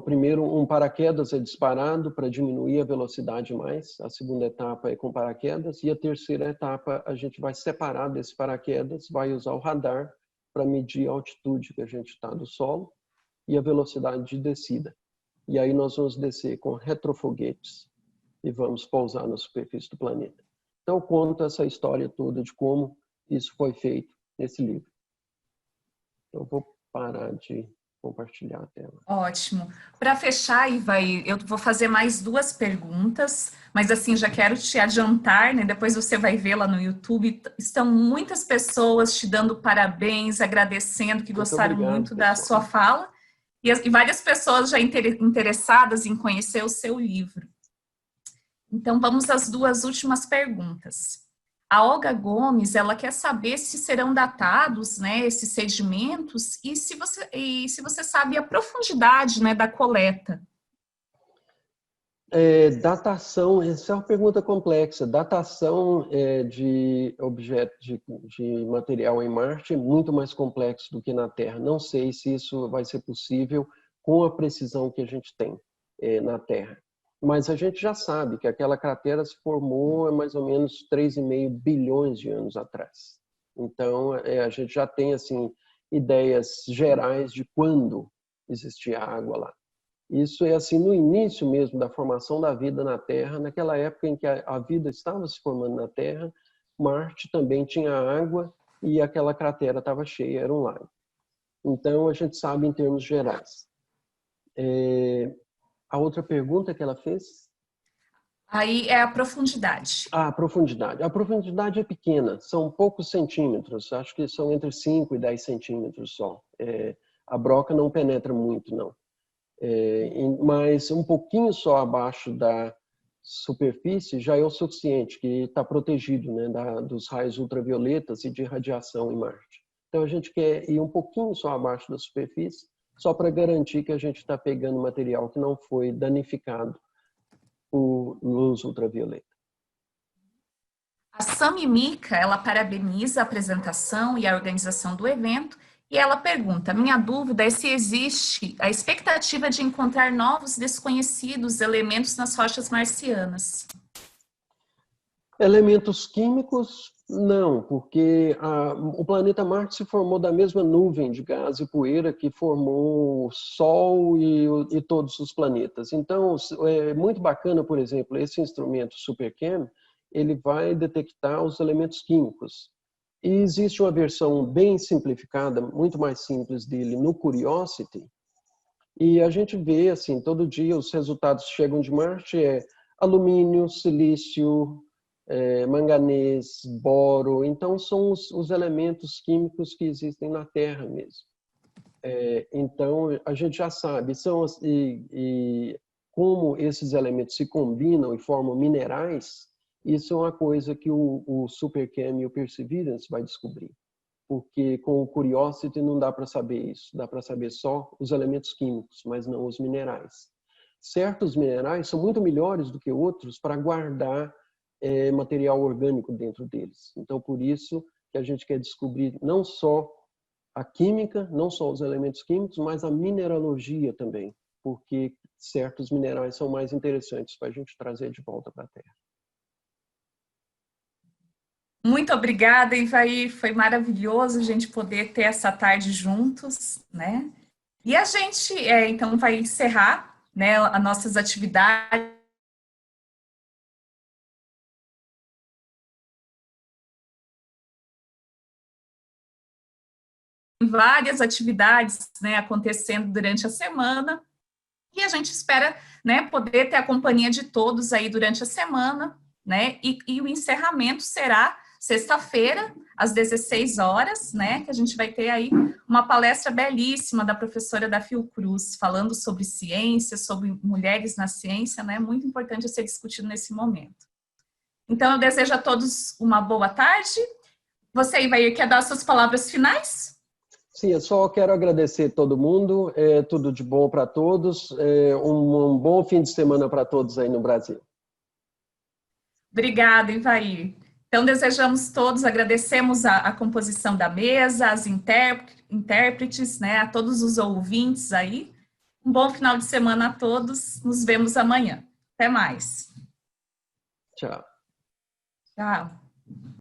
Primeiro, um paraquedas é disparado para diminuir a velocidade mais. A segunda etapa é com paraquedas. E a terceira etapa, a gente vai separar desse paraquedas, vai usar o radar para medir a altitude que a gente está do solo e a velocidade de descida. E aí nós vamos descer com retrofoguetes e vamos pousar na superfície do planeta. Então, eu conto essa história toda de como isso foi feito nesse livro. Eu vou parar de compartilhar a tela. Ótimo. Para fechar, Ivaí, eu vou fazer mais 2 perguntas, mas assim, já quero te adiantar, né? Depois você vai ver lá no YouTube. Estão muitas pessoas te dando parabéns, agradecendo, que gostaram muito da sua fala, e várias pessoas já interessadas em conhecer o seu livro. Então, vamos às 2 últimas perguntas. A Olga Gomes, ela quer saber se serão datados, né, esses sedimentos e se você sabe a profundidade, né, da coleta. Datação, essa é uma pergunta complexa. Datação de objetos, de material em Marte é muito mais complexo do que na Terra. Não sei se isso vai ser possível com a precisão que a gente tem na Terra. Mas a gente já sabe que aquela cratera se formou há mais ou menos 3,5 bilhões de anos atrás. Então, a gente já tem assim, ideias gerais de quando existia água lá. Isso é assim no início mesmo da formação da vida na Terra, naquela época em que a vida estava se formando na Terra, Marte também tinha água e aquela cratera estava cheia, era um lago. Então, a gente sabe em termos gerais. A outra pergunta que ela fez? Aí é a profundidade. A profundidade. A profundidade é pequena, são poucos centímetros, acho que são entre 5 e 10 centímetros só. A broca não penetra muito, não. Mas um pouquinho só abaixo da superfície já é o suficiente, que está protegido, né, dos raios ultravioletas e de radiação em Marte. Então a gente quer ir um pouquinho só abaixo da superfície, só para garantir que a gente está pegando material que não foi danificado por luz ultravioleta. A Sami Mika, ela parabeniza a apresentação e a organização do evento, e ela pergunta, minha dúvida é se existe a expectativa de encontrar novos desconhecidos elementos nas rochas marcianas. Elementos químicos, não, porque o planeta Marte se formou da mesma nuvem de gás e poeira que formou o Sol e todos os planetas. Então, é muito bacana, por exemplo, esse instrumento SuperChem, ele vai detectar os elementos químicos. E existe uma versão bem simplificada, muito mais simples dele no Curiosity, e a gente vê, assim, todo dia os resultados que chegam de Marte alumínio, silício, manganês, boro, então são os elementos químicos que existem na Terra mesmo. Então a gente já sabe, como esses elementos se combinam e formam minerais, Isso é uma coisa que o SuperChem e o Perseverance vai descobrir. Porque com o Curiosity não dá para saber isso. Dá para saber só os elementos químicos, mas não os minerais. Certos minerais são muito melhores do que outros para guardar material orgânico dentro deles. Então, por isso que a gente quer descobrir não só a química, não só os elementos químicos, mas a mineralogia também. Porque certos minerais são mais interessantes para a gente trazer de volta para a Terra. Muito obrigada, Ivaí. Foi maravilhoso a gente poder ter essa tarde juntos, né? E a gente, então, vai encerrar, né, as nossas atividades. Várias atividades, né, acontecendo durante a semana. E a gente espera, né, poder ter a companhia de todos aí durante a semana, né? E o encerramento será sexta-feira, às 16 horas, né, que a gente vai ter aí uma palestra belíssima da professora da Fiocruz, falando sobre ciência, sobre mulheres na ciência, né, muito importante a ser discutido nesse momento. Então, eu desejo a todos uma boa tarde. Você, Ivaí, quer dar as suas palavras finais? Sim, eu só quero agradecer todo mundo, tudo de bom para todos, um bom fim de semana para todos aí no Brasil. Obrigada, Ivaí. Então, desejamos todos, agradecemos a composição da mesa, as intérpretes, né, a todos os ouvintes aí. Um bom final de semana a todos. Nos vemos amanhã. Até mais. Tchau. Tchau.